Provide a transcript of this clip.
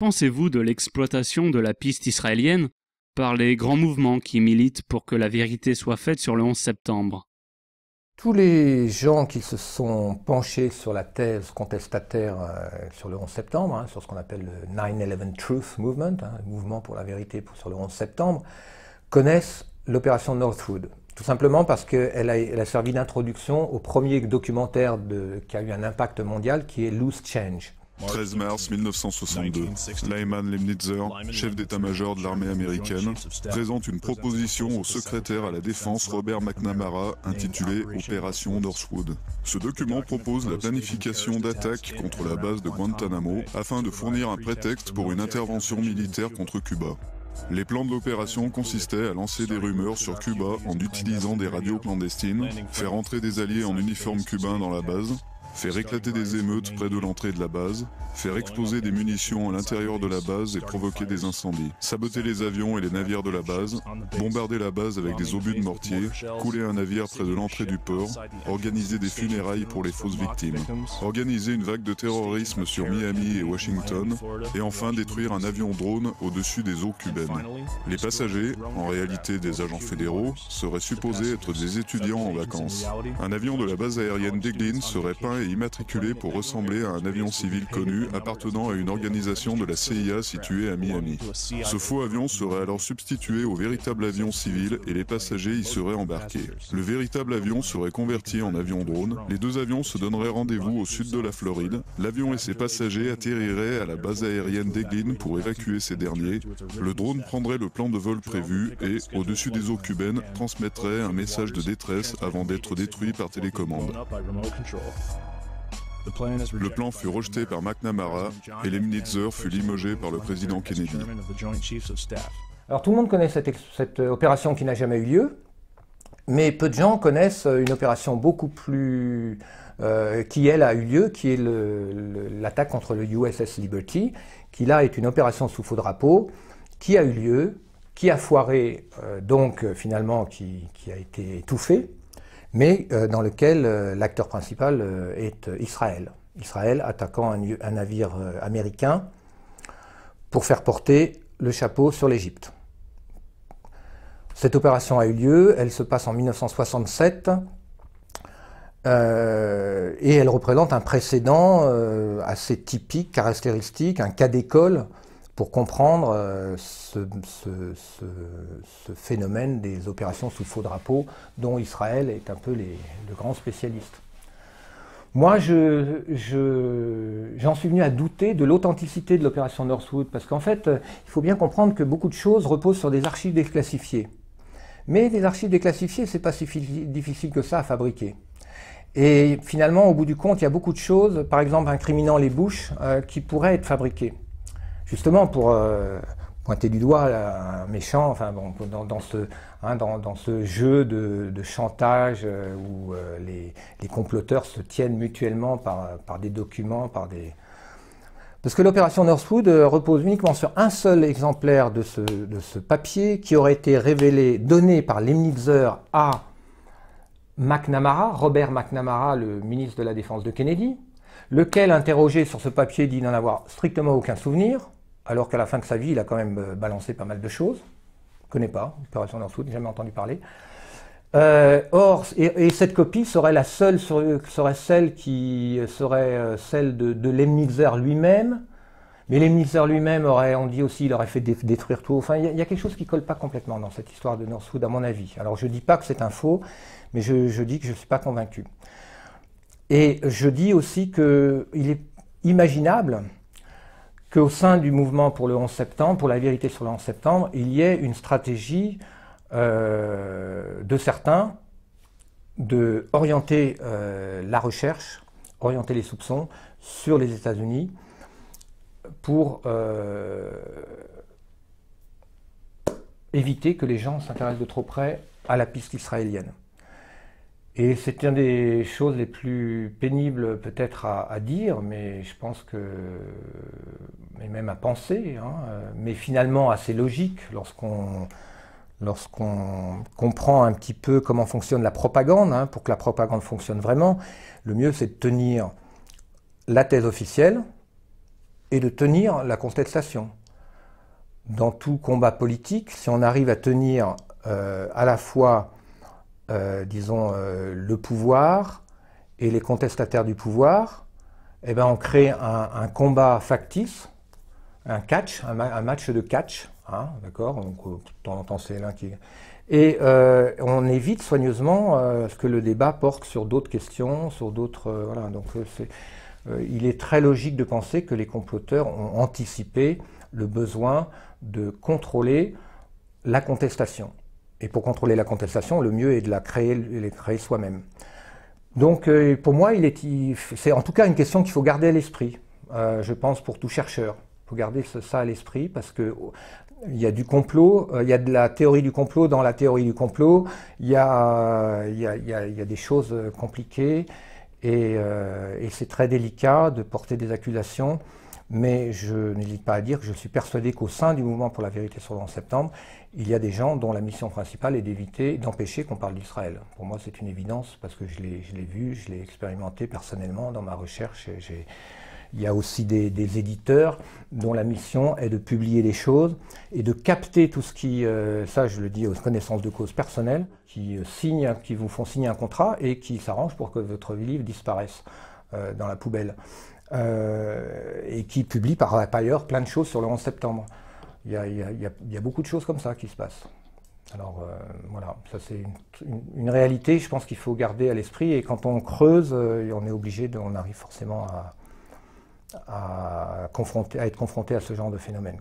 Pensez-vous de l'exploitation de la piste israélienne par les grands mouvements qui militent pour que la vérité soit faite sur le 11 septembre? Tous les gens qui se sont penchés sur la thèse contestataire sur le 11 septembre, sur ce qu'on appelle le 9/11 Truth Movement, le mouvement pour la vérité sur le 11 septembre, connaissent l'opération Northwood. Tout simplement parce qu'elle a servi d'introduction au premier documentaire qui a eu un impact mondial, qui est Loose Change. 13 mars 1962, Lyman Lemnitzer, chef d'état-major de l'armée américaine, présente une proposition au secrétaire à la défense Robert McNamara intitulée Opération Northwood. Ce document propose la planification d'attaques contre la base de Guantanamo afin de fournir un prétexte pour une intervention militaire contre Cuba. Les plans de l'opération consistaient à lancer des rumeurs sur Cuba en utilisant des radios clandestines, faire entrer des alliés en uniforme cubain dans la base, faire éclater des émeutes près de l'entrée de la base, faire exploser des munitions à l'intérieur de la base et provoquer des incendies, saboter les avions et les navires de la base, bombarder la base avec des obus de mortier, couler un navire près de l'entrée du port, organiser des funérailles pour les fausses victimes, organiser une vague de terrorisme sur Miami et Washington, et enfin détruire un avion drone au-dessus des eaux cubaines. Les passagers, en réalité des agents fédéraux, seraient supposés être des étudiants en vacances. Un avion de la base aérienne d'Eglin serait peint et immatriculé pour ressembler à un avion civil connu appartenant à une organisation de la CIA située à Miami. Ce faux avion serait alors substitué au véritable avion civil et les passagers y seraient embarqués. Le véritable avion serait converti en avion drone. Les deux avions se donneraient rendez-vous au sud de la Floride. L'avion et ses passagers atterriraient à la base aérienne d'Eglin pour évacuer ces derniers. Le drone prendrait le plan de vol prévu et, au-dessus des eaux cubaines, transmettrait un message de détresse avant d'être détruit par télécommande. Le plan fut rejeté par McNamara et Lemnitzer fut limogé par le président Kennedy. Alors tout le monde connaît cette opération qui n'a jamais eu lieu, mais peu de gens connaissent une opération beaucoup plus qui elle a eu lieu, qui est l'attaque contre le USS Liberty, qui là est une opération sous faux drapeau, qui a eu lieu, qui a foiré, donc finalement qui a été étouffé, mais dans lequel l'acteur principal est Israël. Israël attaquant un navire américain pour faire porter le chapeau sur l'Égypte. Cette opération a eu lieu, elle se passe en 1967, et elle représente un précédent assez typique, caractéristique, un cas d'école pour comprendre ce phénomène des opérations sous faux drapeau dont Israël est un peu le grand spécialiste. Moi, j'en suis venu à douter de l'authenticité de l'opération Northwood, parce qu'en fait, il faut bien comprendre que beaucoup de choses reposent sur des archives déclassifiées. Mais des archives déclassifiées, c'est pas si difficile que ça à fabriquer. Et finalement, au bout du compte, il y a beaucoup de choses, par exemple incriminant les Bush, qui pourraient être fabriquées. Justement pour pointer du doigt un méchant, enfin bon, dans ce jeu de chantage où les comploteurs se tiennent mutuellement par des documents, Parce que l'opération Northwood repose uniquement sur un seul exemplaire de ce papier qui aurait été donné par Lemnitzer à McNamara, Robert McNamara, le ministre de la Défense de Kennedy, lequel, interrogé sur ce papier, dit n'en avoir strictement aucun souvenir, alors qu'à la fin de sa vie, il a quand même balancé pas mal de choses. Je ne connais pas, opération Northwood, jamais entendu parler. Et cette copie serait celle qui serait celle de Lemnitzer lui-même. Mais Lemnitzer lui-même on dit aussi, il aurait fait détruire tout. Enfin, il y a quelque chose qui ne colle pas complètement dans cette histoire de Northwood, à mon avis. Alors, je ne dis pas que c'est un faux, mais je dis que je ne suis pas convaincu. Et je dis aussi qu'il est imaginable qu'au sein du mouvement pour le 11 septembre, pour la vérité sur le 11 septembre, il y ait une stratégie de certains de orienter la recherche, orienter les soupçons sur les États-Unis pour éviter que les gens s'intéressent de trop près à la piste israélienne. Et c'est une des choses les plus pénibles peut-être à dire, mais je pense et même à penser, mais finalement assez logique lorsqu'on comprend un petit peu comment fonctionne la propagande, pour que la propagande fonctionne vraiment, le mieux c'est de tenir la thèse officielle, et de tenir la contestation. Dans tout combat politique, si on arrive à tenir à la fois, disons, le pouvoir et les contestataires du pouvoir, eh ben on crée un combat factice, un catch, un match de catch, hein, d'accord, donc de temps en temps c'est l'un qui... Et on évite soigneusement que le débat porte sur d'autres questions, sur d'autres... voilà, donc il est très logique de penser que les comploteurs ont anticipé le besoin de contrôler la contestation. Et pour contrôler la contestation, le mieux est de la créer soi-même. Donc pour moi, c'est en tout cas une question qu'il faut garder à l'esprit, je pense pour tout chercheur. Il faut garder ça à l'esprit parce que il y a du complot, il y a de la théorie du complot dans la théorie du complot, il y a des choses compliquées et c'est très délicat de porter des accusations, mais je n'hésite pas à dire que je suis persuadé qu'au sein du mouvement pour la vérité sur le 11 septembre, il y a des gens dont la mission principale est d'empêcher qu'on parle d'Israël. Pour moi, c'est une évidence parce que je l'ai vu, je l'ai expérimenté personnellement dans ma recherche. Il y a aussi des éditeurs dont la mission est de publier des choses et de capter tout ce qui, ça je le dis aux connaissances de cause personnelles, qui vous font signer un contrat et qui s'arrangent pour que votre livre disparaisse dans la poubelle. Et qui publient par ailleurs plein de choses sur le 11 septembre. Il y a beaucoup de choses comme ça qui se passent. Alors voilà, ça c'est une réalité, je pense qu'il faut garder à l'esprit et quand on creuse, on est obligé, on arrive forcément à être confronté à ce genre de phénomène.